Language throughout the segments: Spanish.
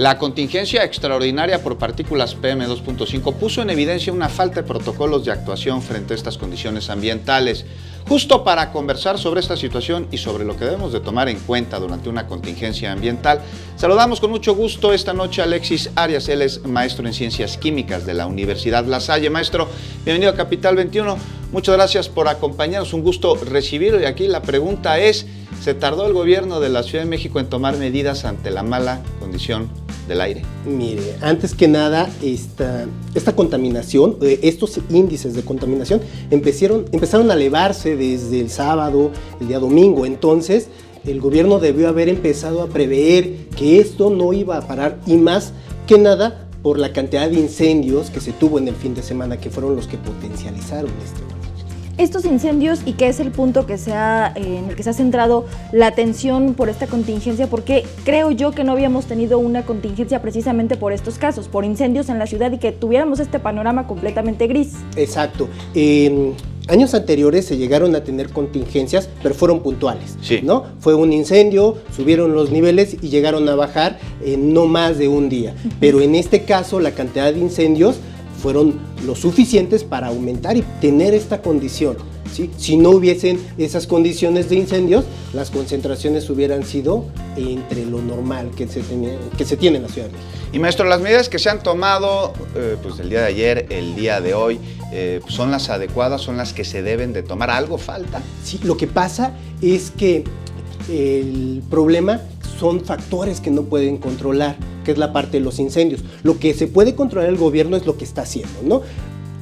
La contingencia extraordinaria por partículas PM2.5 puso en evidencia una falta de protocolos de actuación frente a estas condiciones ambientales. Justo para conversar sobre esta situación y sobre lo que debemos de tomar en cuenta durante una contingencia ambiental, saludamos con mucho gusto esta noche a Alexis Arias. Él es maestro en Ciencias Químicas de la Universidad La Salle. Maestro, bienvenido a Capital 21. Muchas gracias por acompañarnos. Un gusto recibirlo. Y aquí la pregunta es, ¿se tardó el gobierno de la Ciudad de México en tomar medidas ante la mala condición del aire? Mire, antes que nada, esta contaminación, estos índices de contaminación empezaron a elevarse desde el sábado, el día domingo. Entonces, el gobierno debió haber empezado a prever que esto no iba a parar, y más que nada por la cantidad de incendios que se tuvo en el fin de semana, que fueron los que potencializaron esto. Estos incendios, y que es el punto en el que se ha centrado la atención por esta contingencia, porque creo yo que no habíamos tenido una contingencia precisamente por estos casos, por incendios en la ciudad, y que tuviéramos este panorama completamente gris. Exacto. Años anteriores se llegaron a tener contingencias, pero fueron puntuales, sí, ¿no? Fue un incendio, subieron los niveles y llegaron a bajar en no más de un día. Pero en este caso, la cantidad de incendios fueron lo suficientes para aumentar y tener esta condición, ¿sí? Si no hubiesen esas condiciones de incendios, las concentraciones hubieran sido entre lo normal que se tiene en la Ciudad de México. Y maestro, las medidas que se han tomado pues el día de ayer, el día de hoy, ¿son las adecuadas, son las que se deben de tomar? ¿Algo falta? Sí, lo que pasa es que el problema son factores que no pueden controlar, que es la parte de los incendios. Lo que se puede controlar el gobierno es lo que está haciendo, ¿no?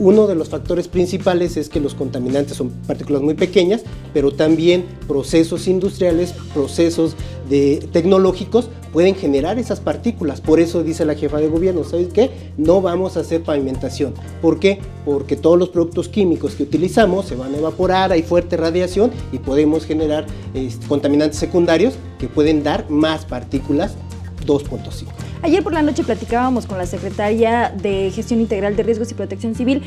Uno de los factores principales es que los contaminantes son partículas muy pequeñas, pero también procesos industriales, procesos tecnológicos pueden generar esas partículas. Por eso dice la jefa de gobierno, ¿sabes qué? No vamos a hacer pavimentación. ¿Por qué? Porque todos los productos químicos que utilizamos se van a evaporar, hay fuerte radiación y podemos generar contaminantes secundarios que pueden dar más partículas 2.5. Ayer por la noche platicábamos con la secretaria de Gestión Integral de Riesgos y Protección Civil,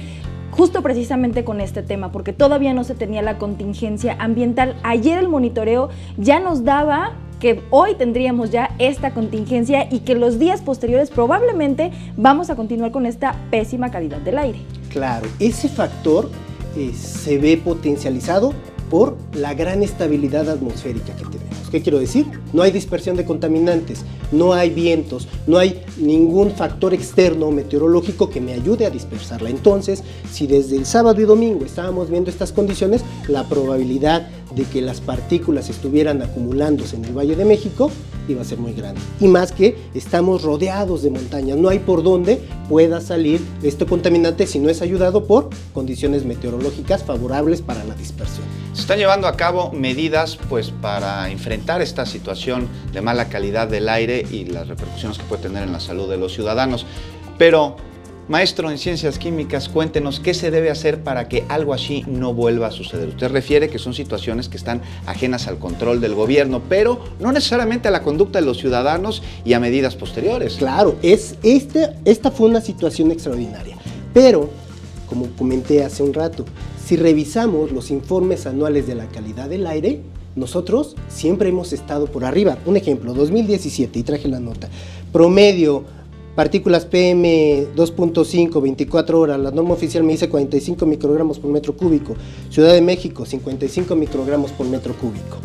justo precisamente con este tema, porque todavía no se tenía la contingencia ambiental. Ayer el monitoreo ya nos daba que hoy tendríamos ya esta contingencia y que los días posteriores probablemente vamos a continuar con esta pésima calidad del aire. Claro, ese factor se ve potencializado por la gran estabilidad atmosférica que tenemos. ¿Qué quiero decir? No hay dispersión de contaminantes, no hay vientos, no hay ningún factor externo meteorológico que me ayude a dispersarla. Entonces, si desde el sábado y domingo estábamos viendo estas condiciones, la probabilidad de que las partículas estuvieran acumulándose en el Valle de México iba a ser muy grande. Y más que estamos rodeados de montañas, no hay por dónde pueda salir este contaminante si no es ayudado por condiciones meteorológicas favorables para la dispersión. Se están llevando a cabo medidas pues para enfrentar esta situación de mala calidad del aire y las repercusiones que puede tener en la salud de los ciudadanos. Pero, maestro en Ciencias Químicas, cuéntenos qué se debe hacer para que algo así no vuelva a suceder. Usted refiere que son situaciones que están ajenas al control del gobierno, pero no necesariamente a la conducta de los ciudadanos y a medidas posteriores. Claro, esta fue una situación extraordinaria, pero como comenté hace un rato, si revisamos los informes anuales de la calidad del aire, nosotros siempre hemos estado por arriba. Un ejemplo, 2017, y traje la nota, promedio, partículas PM2.5, 24 horas, la norma oficial me dice 45 microgramos por metro cúbico, Ciudad de México, 55 microgramos por metro cúbico.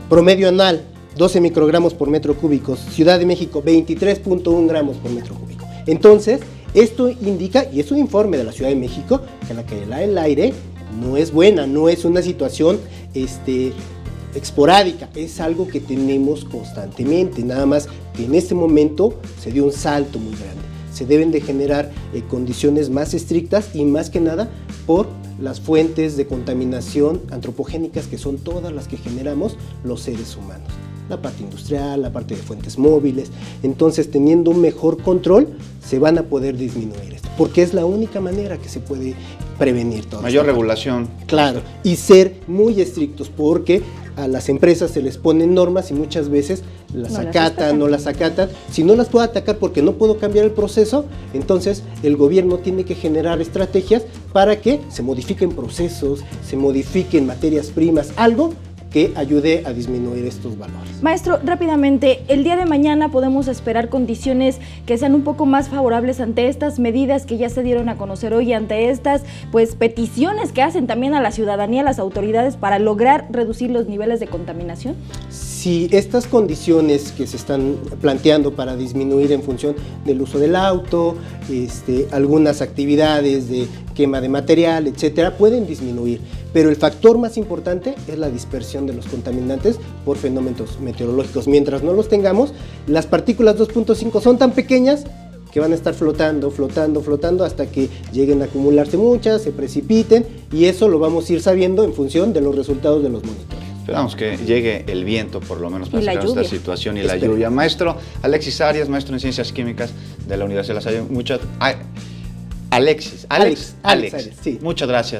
Promedio anual, 12 microgramos por metro cúbico, Ciudad de México, 23.1 gramos por metro cúbico. Entonces, esto indica, y es un informe de la Ciudad de México, que la calidad del aire no es buena, no es una situación esporádica, es algo que tenemos constantemente, nada más que en este momento se dio un salto muy grande. Se deben de generar condiciones más estrictas y más que nada por las fuentes de contaminación antropogénicas, que son todas las que generamos los seres humanos. La parte industrial, la parte de fuentes móviles. Entonces, teniendo un mejor control, se van a poder disminuir esto, porque es la única manera que se puede prevenir todo. Mayor regulación. Claro, y ser muy estrictos, porque a las empresas se les ponen normas y muchas veces las acatan, no las acatan. Si no las puedo atacar porque no puedo cambiar el proceso, entonces el gobierno tiene que generar estrategias para que se modifiquen procesos, se modifiquen materias primas, algo que ayude a disminuir estos valores. Maestro, rápidamente, el día de mañana podemos esperar condiciones que sean un poco más favorables ante estas medidas que ya se dieron a conocer hoy, ante estas pues peticiones que hacen también a la ciudadanía, a las autoridades para lograr reducir los niveles de contaminación. Si estas condiciones que se están planteando para disminuir en función del uso del auto, algunas actividades de quema de material, etcétera, pueden disminuir, pero el factor más importante es la dispersión de los contaminantes por fenómenos meteorológicos. Mientras no los tengamos, las partículas 2.5 son tan pequeñas que van a estar flotando hasta que lleguen a acumularse muchas, se precipiten, y eso lo vamos a ir sabiendo en función de los resultados de los monitores. Esperamos que llegue el viento, por lo menos, para sacar esta situación y la Espero. lluvia. Maestro Alexis Arias, maestro en Ciencias Químicas de la Universidad de La Salle. Alex, sí. muchas gracias.